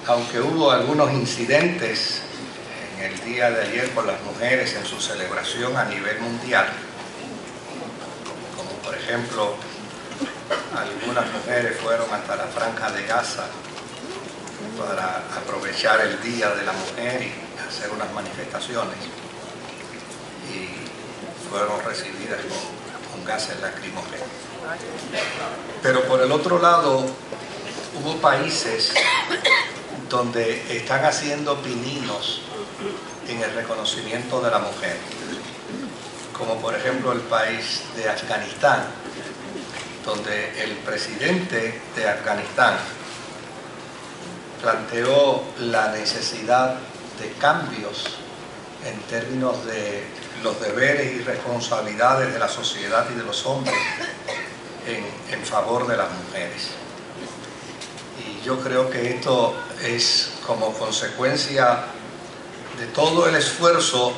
aunque hubo algunos incidentes en el día de ayer con las mujeres en su celebración a nivel mundial, como por ejemplo algunas mujeres fueron hasta la Franja de Gaza para aprovechar el Día de la Mujer y hacer unas manifestaciones, y fueron recibidas con gases lacrimógenos. Pero por el otro lado, hubo países donde están haciendo pininos en el reconocimiento de la mujer, como por ejemplo el país de Afganistán, donde el presidente de Afganistán planteó la necesidad de cambios en términos de los deberes y responsabilidades de la sociedad y de los hombres en favor de las mujeres. Y yo creo que esto es como consecuencia de todo el esfuerzo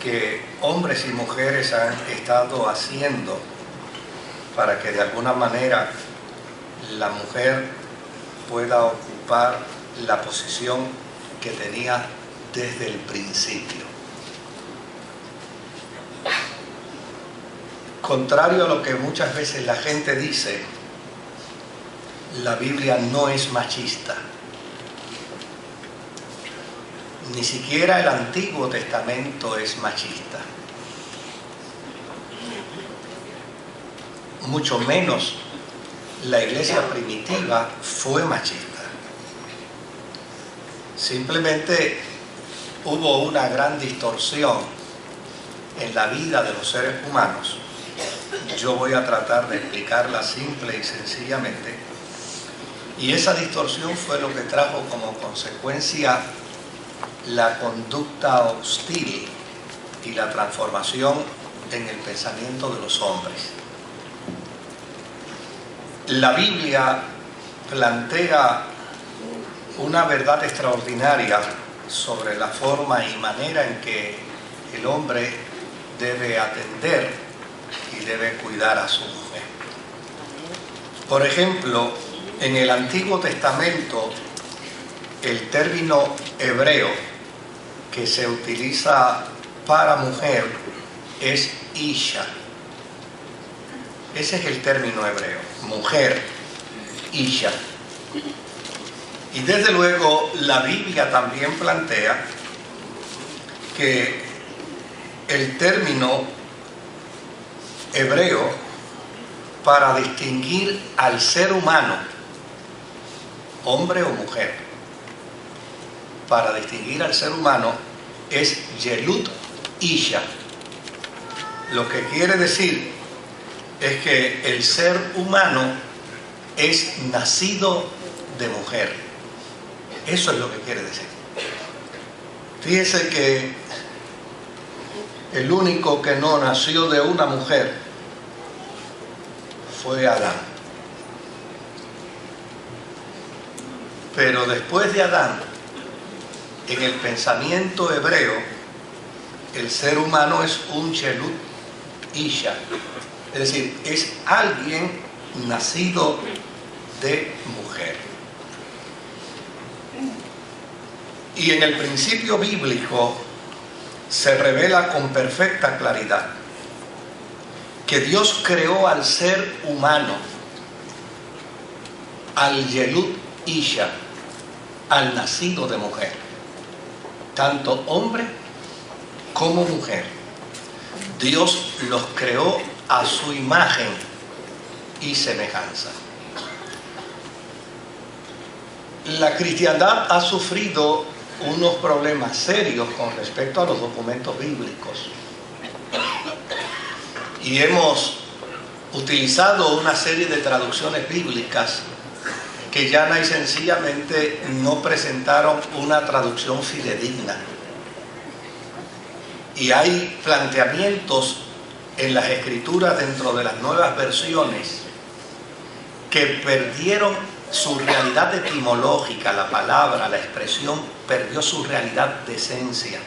que hombres y mujeres han estado haciendo para que de alguna manera la mujer pueda ocupar la posición que tenía desde el principio. Contrario a lo que muchas veces la gente dice, la Biblia no es machista. Ni siquiera el Antiguo Testamento es machista. Mucho menos la iglesia primitiva fue machista. Simplemente hubo una gran distorsión en la vida de los seres humanos. Yo voy a tratar de explicarla simple y sencillamente. Y esa distorsión fue lo que trajo como consecuencia la conducta hostil y la transformación en el pensamiento de los hombres. La Biblia plantea una verdad extraordinaria sobre la forma y manera en que el hombre debe atender y debe cuidar a su mujer. Por ejemplo, en el Antiguo Testamento, el término hebreo que se utiliza para mujer es Isha. Ese es el término hebreo, mujer, Isha. Y desde luego la Biblia también plantea que el término hebreo para distinguir al ser humano, hombre o mujer, para distinguir al ser humano es Yelut Isha. Lo que quiere decir es que el ser humano es nacido de mujer. Eso es lo que quiere decir. Fíjese que el único que no nació de una mujer fue Adán. Pero después de Adán, en el pensamiento hebreo, el ser humano es un Yelut Isha. Es decir, es alguien nacido de mujer. Y en el principio bíblico se revela con perfecta claridad que Dios creó al ser humano, al Yelut Isha, al nacido de mujer, tanto hombre como mujer. Dios los creó a su imagen y semejanza. La cristiandad ha sufrido unos problemas serios con respecto a los documentos bíblicos y hemos utilizado una serie de traducciones bíblicas que llana y sencillamente no presentaron una traducción fidedigna, y hay planteamientos en las escrituras dentro de las nuevas versiones que perdieron su realidad etimológica. La palabra, la expresión perdió su realidad de esencia,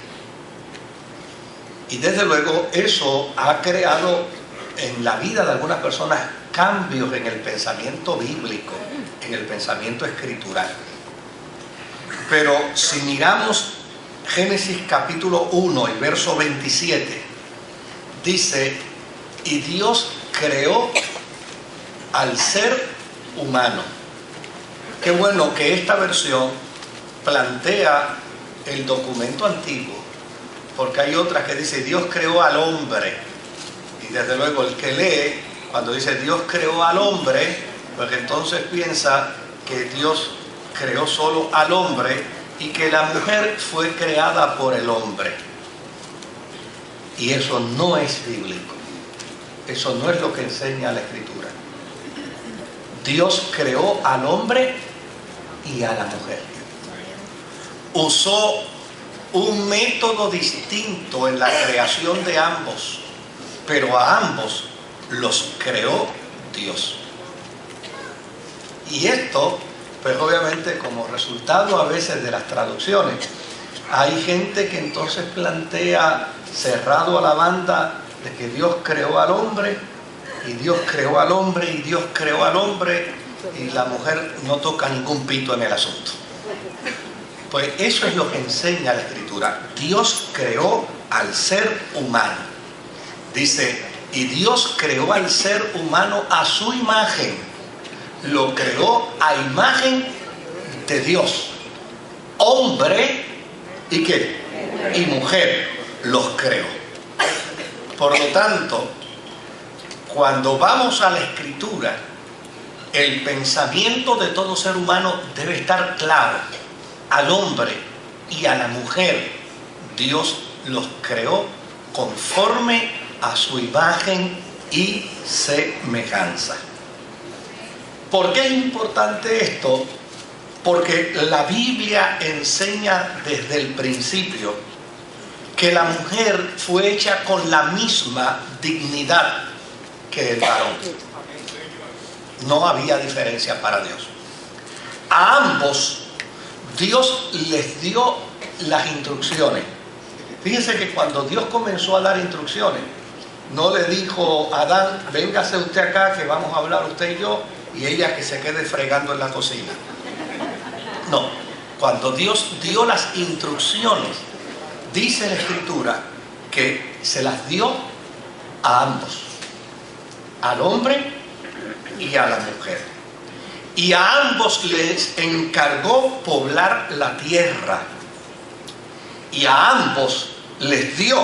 y desde luego eso ha creado en la vida de algunas personas cambios en el pensamiento bíblico, en el pensamiento escritural. Pero si miramos Génesis capítulo 1 y verso 27, dice: y Dios creó al ser humano. Qué bueno que esta versión plantea el documento antiguo, porque hay otras que dice Dios creó al hombre, y desde luego el que lee, cuando dice Dios creó al hombre, pues entonces piensa que Dios creó solo al hombre y que la mujer fue creada por el hombre. Y eso no es bíblico. Eso no es lo que enseña la Escritura. Dios creó al hombre y a la mujer. Usó un método distinto en la creación de ambos, pero a ambos los creó Dios. Y esto, pues obviamente como resultado a veces de las traducciones, hay gente que entonces plantea cerrado a la banda de que Dios creó al hombre, y Dios creó al hombre, y Dios creó al hombre, y la mujer no toca ningún pito en el asunto. Pues eso es lo que enseña la Escritura. Dios creó al ser humano. Dice, y Dios creó al ser humano a su imagen. Lo creó a imagen de Dios. Hombre, ¿y qué? Y mujer los creó. Por lo tanto, cuando vamos a la Escritura, el pensamiento de todo ser humano debe estar claro. Al hombre y a la mujer, Dios los creó conforme a su imagen y semejanza. ¿Por qué es importante esto? Porque la Biblia enseña desde el principio que la mujer fue hecha con la misma dignidad que el varón. No había diferencia para Dios. A ambos Dios les dio las instrucciones. Fíjense que cuando Dios comenzó a dar instrucciones, no le dijo a Adán, véngase usted acá que vamos a hablar usted y yo, y ella que se quede fregando en la cocina. No, cuando Dios dio las instrucciones, dice la Escritura que se las dio a ambos, al hombre y a la mujer. Y a ambos les encargó poblar la tierra. Y a ambos les dio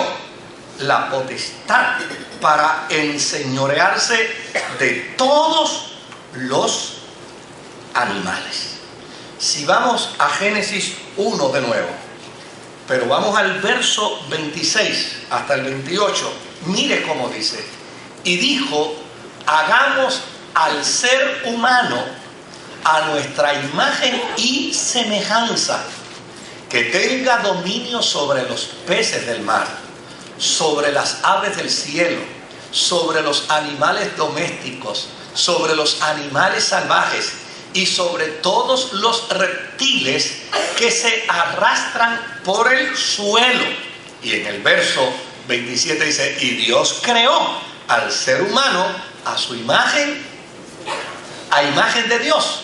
la potestad para enseñorearse de todos los animales. Si vamos a Génesis 1 de nuevo, pero vamos al verso 26 hasta el 28, mire cómo dice. Y dijo, hagamos al ser humano a nuestra imagen y semejanza, que tenga dominio sobre los peces del mar, sobre las aves del cielo, sobre los animales domésticos, sobre los animales salvajes y sobre todos los reptiles que se arrastran por el suelo. Y en el verso 27 dice, y Dios creó al ser humano a su imagen, a imagen de Dios,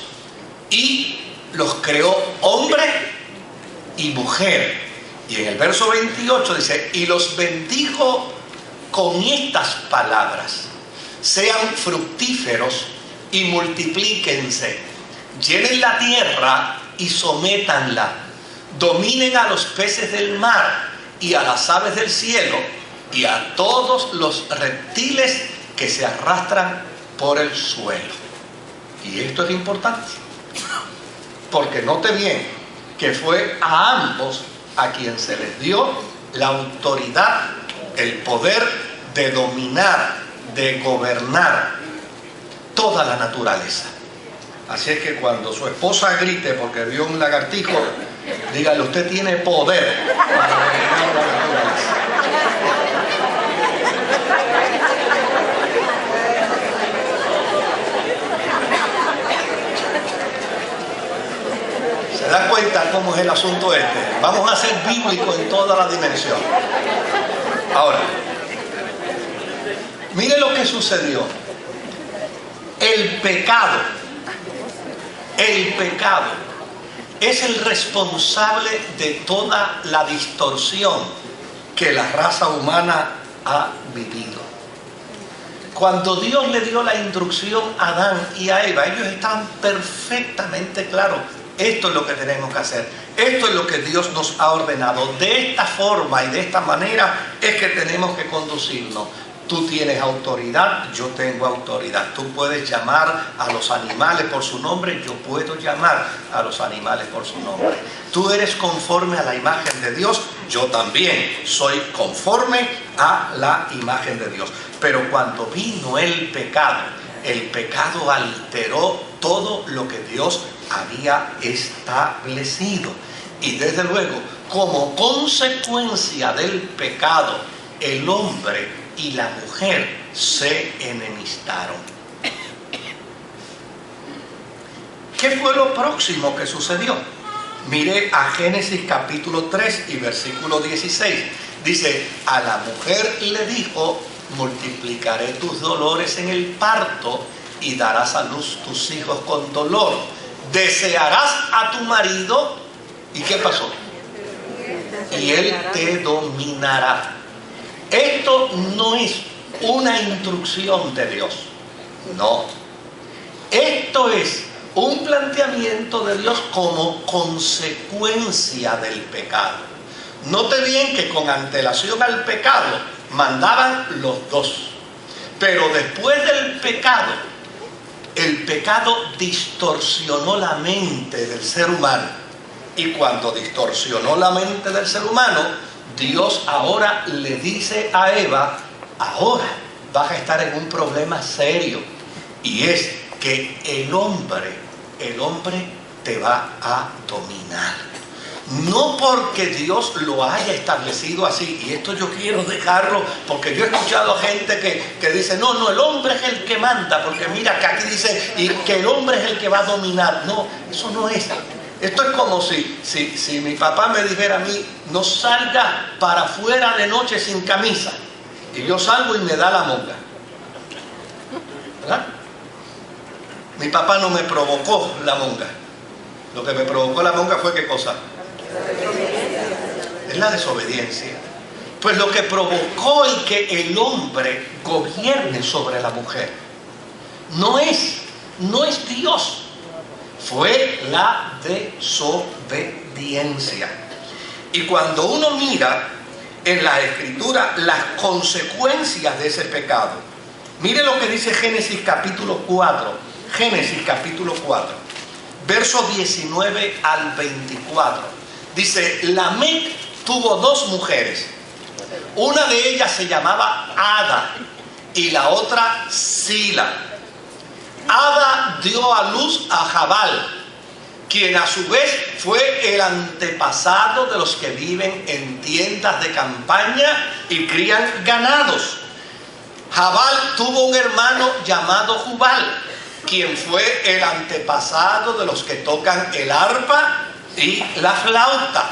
y los creó hombre y mujer. Y en el verso 28 dice, y los bendijo con estas palabras: sean fructíferos y multiplíquense, llenen la tierra y sométanla, dominen a los peces del mar y a las aves del cielo y a todos los reptiles que se arrastran por el suelo. Y esto es importante, porque note bien que fue a ambos a quien se les dio la autoridad, el poder de dominar, de gobernar toda la naturaleza. Así es que cuando su esposa grite porque vio un lagartijo, dígale, usted tiene poder para gobernar la naturaleza. ¿Se da cuenta cómo es el asunto este? Vamos a ser bíblicos en toda la dimensión. Ahora, mire lo que sucedió. El pecado es el responsable de toda la distorsión que la raza humana ha vivido. Cuando Dios le dio la instrucción a Adán y a Eva, ellos estaban perfectamente claros. Esto es lo que tenemos que hacer. Esto es lo que Dios nos ha ordenado. De esta forma y de esta manera es que tenemos que conducirnos. Tú tienes autoridad, yo tengo autoridad. Tú puedes llamar a los animales por su nombre, yo puedo llamar a los animales por su nombre. Tú eres conforme a la imagen de Dios, yo también soy conforme a la imagen de Dios. Pero cuando vino el pecado alteró todo lo que Dios había establecido. Y desde luego, como consecuencia del pecado, el hombre y la mujer se enemistaron. ¿Qué fue lo próximo que sucedió? Mire a Génesis capítulo 3 y versículo 16. Dice, a la mujer le dijo, multiplicaré tus dolores en el parto y darás a luz tus hijos con dolor. Desearás a tu marido. ¿Y qué pasó? Y él te dominará. Esto no es una instrucción de Dios. No. Esto es un planteamiento de Dios como consecuencia del pecado. Note bien que con antelación al pecado mandaban los dos. Pero después del pecado, el pecado distorsionó la mente del ser humano. Y cuando distorsionó la mente del ser humano, Dios ahora le dice a Eva, ahora vas a estar en un problema serio. Y es que el hombre te va a dominar. No porque Dios lo haya establecido así. Y esto yo quiero dejarlo porque yo he escuchado a gente que dice, no, el hombre es el que manda. Porque mira que aquí dice y que el hombre es el que va a dominar. No, eso no es. Esto es como si mi papá me dijera a mí, no salga para afuera de noche sin camisa. Y yo salgo y me da la monga. ¿Verdad? Mi papá no me provocó la monga. Lo que me provocó la monga fue ¿qué cosa? Es la desobediencia. Pues lo que provocó y que el hombre gobierne sobre la mujer no es Dios. Fue la desobediencia. Y cuando uno mira en la Escritura las consecuencias de ese pecado, mire lo que dice Génesis capítulo 4. Génesis capítulo 4, versos 19 al 24. Dice, Lamec tuvo dos mujeres. Una de ellas se llamaba Ada y la otra Sila. Ada dio a luz a Jabal, quien a su vez fue el antepasado de los que viven en tiendas de campaña y crían ganados. Jabal tuvo un hermano llamado Jubal, quien fue el antepasado de los que tocan el arpa y la flauta.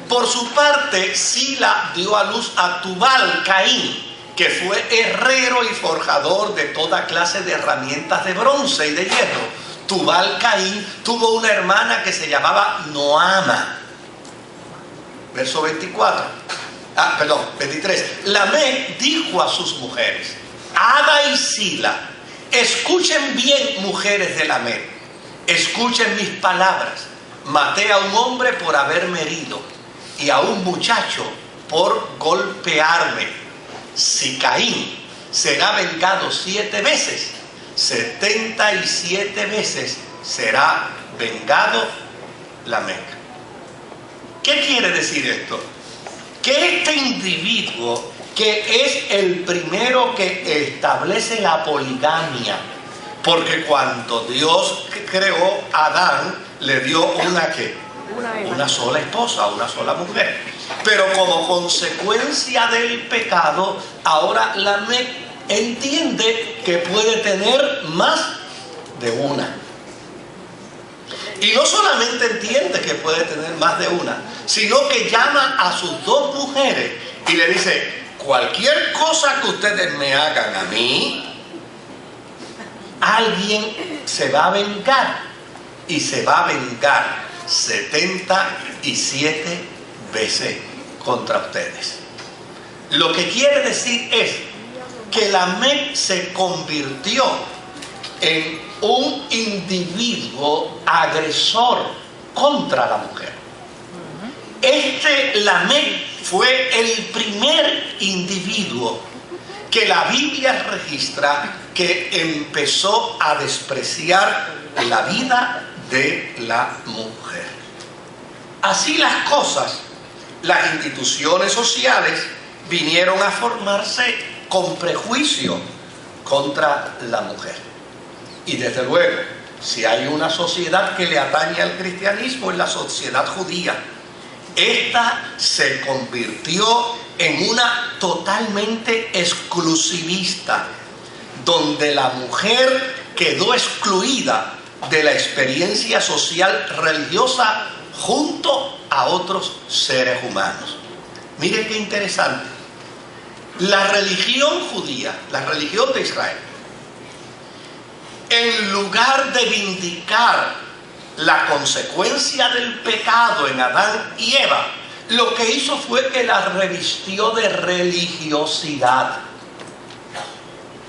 Por su parte, Sila dio a luz a Tubal Caín, que fue herrero y forjador de toda clase de herramientas de bronce y de hierro. Tubal Caín tuvo una hermana que se llamaba Noama. Verso 23. Lamec dijo a sus mujeres, Ada y Sila, escuchen bien, mujeres de Lamec, escuchen mis palabras. Maté a un hombre por haberme herido y a un muchacho por golpearme. Si Caín será vengado 7 veces, 77 veces será vengado Lamec. ¿Qué quiere decir esto? Que este individuo, que es el primero que establece la poligamia, porque cuando Dios creó a Adán, le dio una sola esposa, una sola mujer. Pero como consecuencia del pecado, ahora Lamec entiende que puede tener más de una. Y no solamente entiende que puede tener más de una, sino que llama a sus dos mujeres y le dice, cualquier cosa que ustedes me hagan a mí, alguien se va a vengar. Y se va a vengar 77 veces contra ustedes. Lo que quiere decir es que Lamec se convirtió en un individuo agresor contra la mujer. Lamec fue el primer individuo que la Biblia registra que empezó a despreciar la vida de la mujer. Así las cosas, las instituciones sociales vinieron a formarse con prejuicio contra la mujer. Y desde luego, si hay una sociedad que le atañe al cristianismo, es la sociedad judía. Esta se convirtió en una totalmente exclusivista, donde la mujer quedó excluida de la experiencia social religiosa junto a otros seres humanos. Mire qué interesante. La religión judía, la religión de Israel, en lugar de vindicar la consecuencia del pecado en Adán y Eva, lo que hizo fue que la revistió de religiosidad.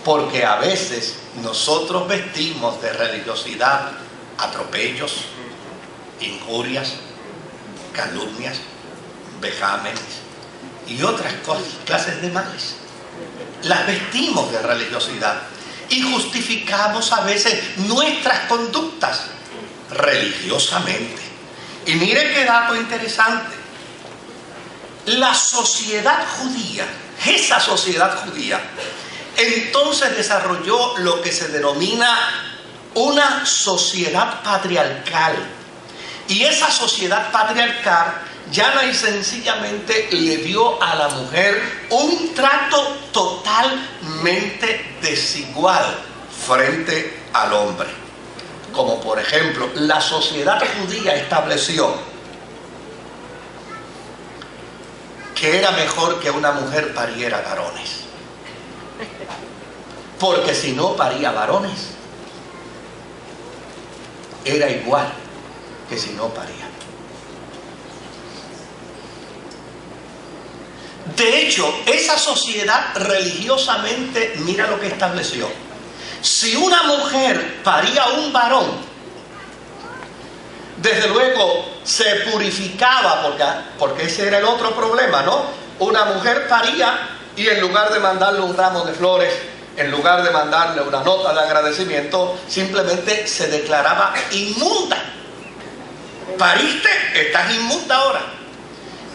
Porque a veces nosotros vestimos de religiosidad atropellos, injurias, calumnias, vejámenes y otras clases de males. Las vestimos de religiosidad y justificamos a veces nuestras conductas religiosamente. Y mire qué dato interesante. La sociedad judía, esa sociedad judía, entonces desarrolló lo que se denomina una sociedad patriarcal. Y esa sociedad patriarcal llana y sencillamente le dio a la mujer un trato totalmente desigual frente al hombre. Como por ejemplo, la sociedad judía estableció que era mejor que una mujer pariera varones. Porque si no paría varones, era igual que si no paría. De hecho, esa sociedad religiosamente, mira lo que estableció. Si una mujer paría un varón, desde luego se purificaba, porque ese era el otro problema, ¿no? Una mujer paría y en lugar de mandarle un ramo de flores, en lugar de mandarle una nota de agradecimiento, simplemente se declaraba inmunda. Pariste, estás inmunda ahora.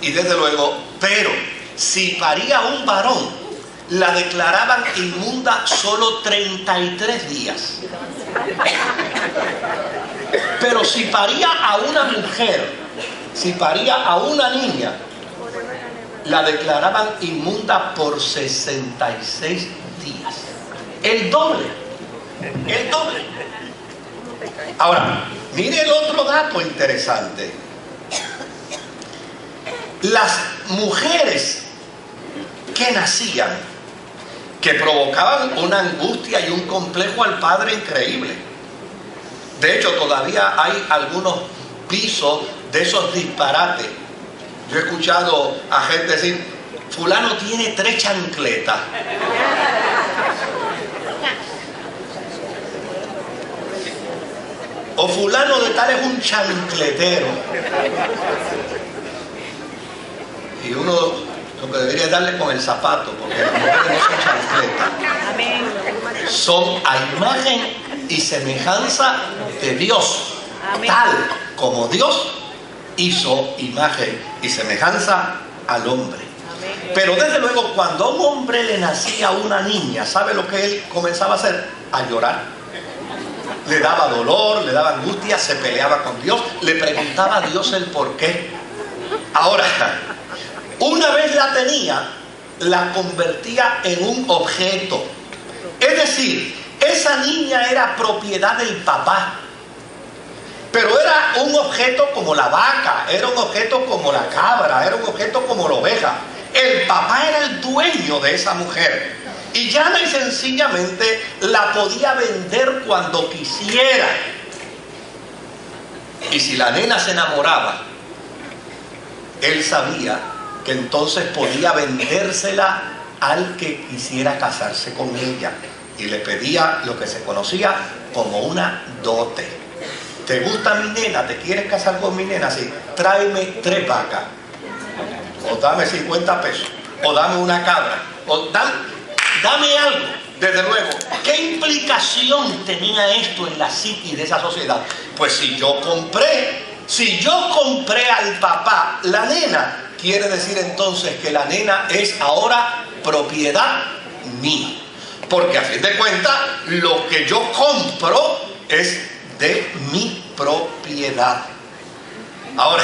Y desde luego, pero si paría un varón, la declaraban inmunda solo 33 días. Pero si paría a una mujer, si paría a una niña, la declaraban inmunda por 66 días. El doble. El doble. Ahora, mire el otro dato interesante. Las mujeres que nacían, que provocaban una angustia y un complejo al padre increíble. De hecho, todavía hay algunos pisos de esos disparates. Yo he escuchado a gente decir, fulano tiene 3 chancletas. O fulano de tal es un chancletero. Y uno lo que debería darle con el zapato, porque las mujeres no son chancletas. Son a imagen y semejanza de Dios. Tal como Dios hizo imagen y semejanza al hombre. Pero desde luego, cuando a un hombre le nacía una niña, ¿sabe lo que él comenzaba a hacer? A llorar. Le daba dolor, le daba angustia, se peleaba con Dios, le preguntaba a Dios el por qué. Ahora, una vez la tenía, la convertía en un objeto. Es decir, esa niña era propiedad del papá. Pero era un objeto como la vaca, era un objeto como la cabra, era un objeto como la oveja. El papá era el dueño de esa mujer. Y llana y sencillamente la podía vender cuando quisiera. Y si la nena se enamoraba, él sabía que entonces podía vendérsela al que quisiera casarse con ella. Y le pedía lo que se conocía como una dote. ¿Te gusta mi nena? ¿Te quieres casar con mi nena? Sí, tráeme 3 vacas. O dame 50 pesos. O dame una cabra. O dame algo. Desde luego, ¿qué implicación tenía esto en la psiquis de esa sociedad? Pues si yo compré al papá la nena, quiere decir entonces que la nena es ahora propiedad mía. Porque a fin de cuentas, lo que yo compro es de mi propiedad. Ahora,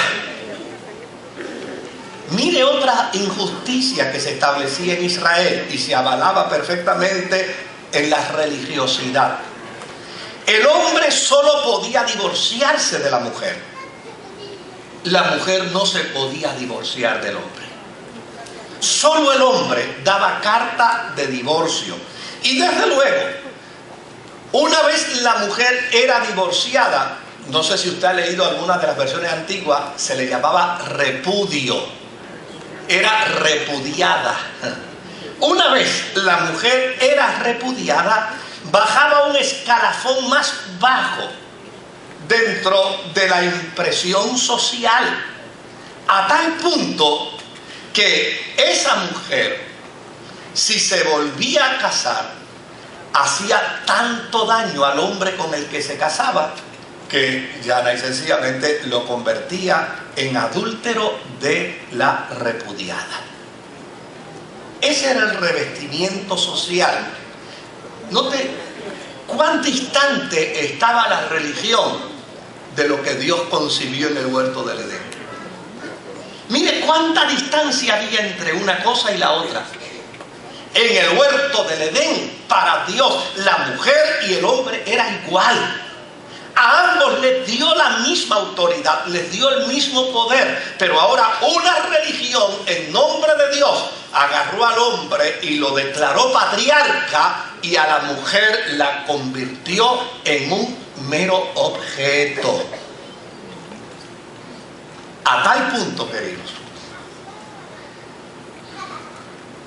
mire otra injusticia que se establecía en Israel y se avalaba perfectamente en la religiosidad. El hombre solo podía divorciarse de la mujer. La mujer no se podía divorciar del hombre. Solo el hombre daba carta de divorcio. Y desde luego, una vez la mujer era divorciada, no sé si usted ha leído alguna de las versiones antiguas, se le llamaba repudio. Era repudiada. Una vez la mujer era repudiada, bajaba un escalafón más bajo dentro de la impresión social, a tal punto que esa mujer, si se volvía a casar, hacía tanto daño al hombre con el que se casaba que llana y sencillamente lo convertía en adúltero de la repudiada. Ese era el revestimiento social. Note cuán distante estaba la religión de lo que Dios concibió en el huerto del Edén. Mire cuánta distancia había entre una cosa y la otra. En el huerto del Edén, para Dios, la mujer y el hombre eran igual. A ambos les dio la misma autoridad, les dio el mismo poder. Pero ahora una religión en nombre de Dios agarró al hombre y lo declaró patriarca, y a la mujer la convirtió en un mero objeto. A tal punto, queridos,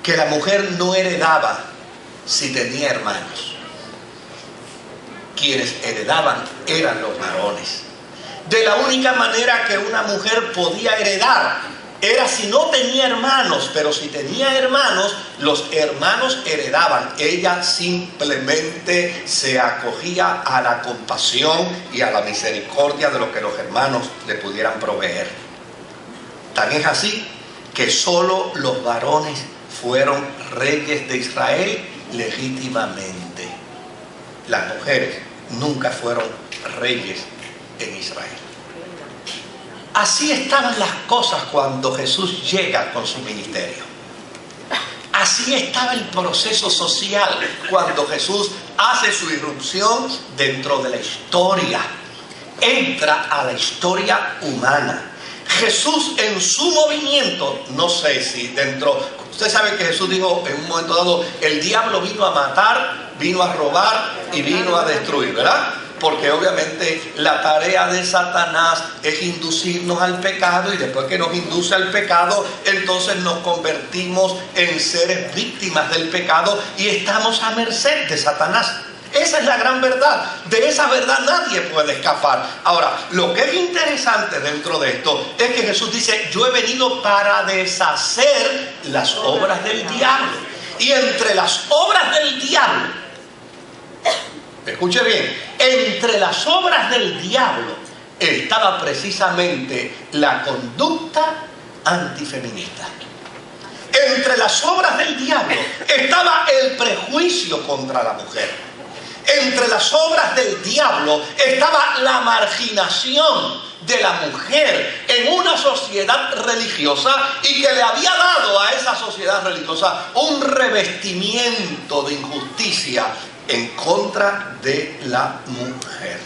que la mujer no heredaba si tenía hermanos. Quienes heredaban eran los varones. De la única manera que una mujer podía heredar era si no tenía hermanos, pero si tenía hermanos, los hermanos heredaban. Ella simplemente se acogía a la compasión y a la misericordia de lo que los hermanos le pudieran proveer. Tan es así que solo los varones fueron reyes de Israel legítimamente. Las mujeres nunca fueron reyes en Israel. Así estaban las cosas cuando Jesús llega con su ministerio. Así estaba el proceso social cuando Jesús hace su irrupción dentro de la historia. Entra a la historia humana. Jesús en su movimiento, no sé si dentro... Usted sabe que Jesús dijo en un momento dado, el diablo vino a matar, vino a robar y vino a destruir, ¿verdad? Porque obviamente la tarea de Satanás es inducirnos al pecado, y después que nos induce al pecado, entonces nos convertimos en seres víctimas del pecado y estamos a merced de Satanás. Esa es la gran verdad. De esa verdad nadie puede escapar. Ahora, lo que es interesante dentro de esto es que Jesús dice, yo he venido para deshacer las obras del diablo. Y entre las obras del diablo, escuche bien, entre las obras del diablo estaba precisamente la conducta antifeminista. Entre las obras del diablo estaba el prejuicio contra la mujer. Entre las obras del diablo estaba la marginación de la mujer en una sociedad religiosa, y que le había dado a esa sociedad religiosa un revestimiento de injusticia en contra de la mujer.